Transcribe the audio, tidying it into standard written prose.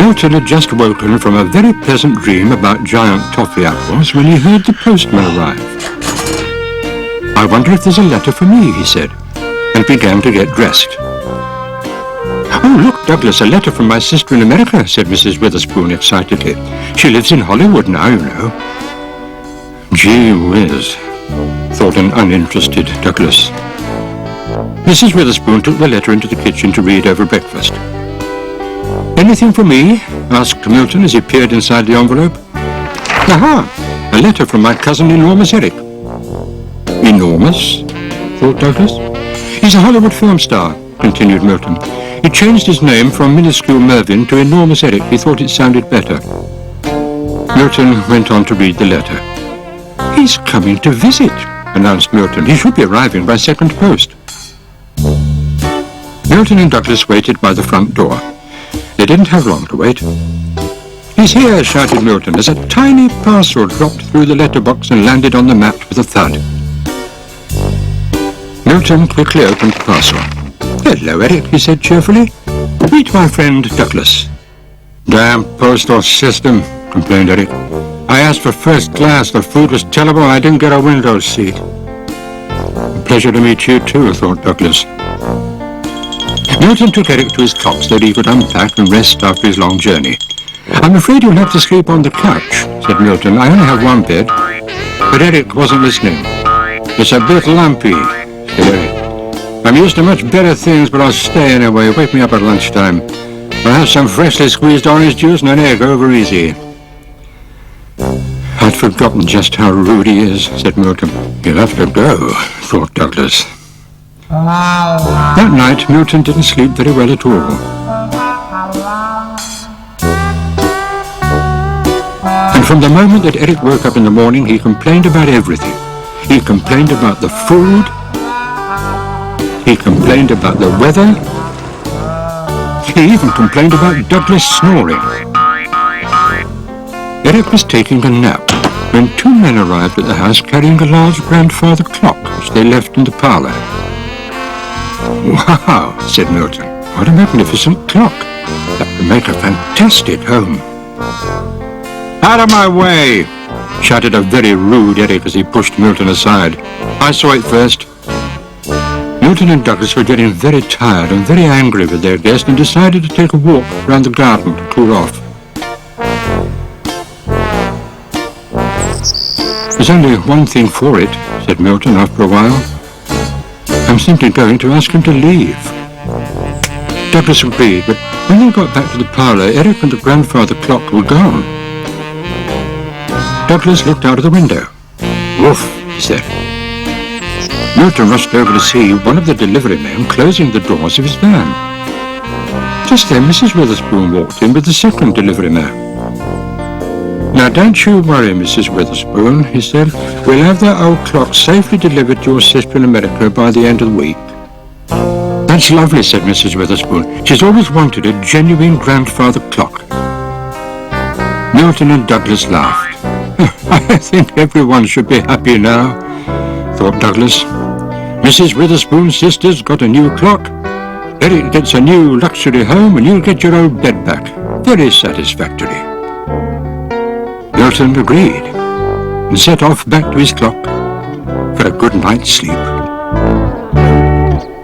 Milton had just woken from a very pleasant dream about giant toffee apples when he heard the postman arrive. "I wonder if there's a letter for me," he said, and began to get dressed. "Oh, look, Douglas, a letter from my sister in America," said Mrs. Witherspoon excitedly. "She lives in Hollywood now, you know." "Gee whiz," thought an uninterested Douglas. Mrs. Witherspoon took the letter into the kitchen to read over breakfast. "Anything for me?" asked Milton as he peered inside the envelope. "Aha! A letter from my cousin Enormous Eric." "Enormous?" thought Douglas. "He's a Hollywood film star," continued Milton. "He changed his name from Minuscule Mervyn to Enormous Eric. He thought it sounded better." Milton went on to read the letter. "He's coming to visit," announced Milton. "He should be arriving by second post." Milton and Douglas waited by the front door. They didn't have long to wait. "He's here," shouted Milton, as a tiny parcel dropped through the letterbox and landed on the mat with a thud. Milton quickly opened the parcel. "Hello, Eric," he said cheerfully. "Meet my friend Douglas." "Damn postal system," complained Eric. "I asked for first class. The food was terrible. I didn't get a window seat." "Pleasure to meet you too," thought Douglas. Milton took Eric to his cot so that he could unpack and rest after his long journey. "I'm afraid you'll have to sleep on the couch," said Milton. "I only have one bed." But Eric wasn't listening. "It's a bit lumpy," said Eric. "I'm used to much better things, but I'll stay anyway. Wake me up at lunchtime. I'll have some freshly squeezed orange juice and an egg over easy." "I'd forgotten just how rude he is," said Milton. "You'll have to go," thought Douglas. That night, Milton didn't sleep very well at all. And from the moment that Eric woke up in the morning, he complained about everything. He complained about the food. He complained about the weather. He even complained about Douglas snoring. Eric was taking a nap when two men arrived at the house carrying a large grandfather clock, which they left in the parlour. "Wow," said Milton. "What a magnificent clock. That would make a fantastic home." "Out of my way!" shouted a very rude Eric as he pushed Milton aside. "I saw it first." Milton and Douglas were getting very tired and very angry with their guest and decided to take a walk round the garden to cool off. "There's only one thing for it," said Milton after a while. "I'm simply going to ask him to leave." Douglas agreed, but when they got back to the parlour, Eric and the grandfather clock were gone. Douglas looked out of the window. "Woof," he said. Milton rushed over to see one of the delivery men closing the doors of his van. Just then Mrs. Witherspoon walked in with the second delivery man. "Now don't you worry, Mrs. Witherspoon," he said. "We'll have that old clock safely delivered to your sister in America by the end of the week." "That's lovely," said Mrs. Witherspoon. "She's always wanted a genuine grandfather clock." Milton and Douglas laughed. "I think everyone should be happy now," thought Douglas. "Mrs. Witherspoon's sister's got a new clock. Eric gets a new luxury home, and you'll get your old bed back. Very satisfactory." Milton agreed and set off back to his clock for a good night's sleep.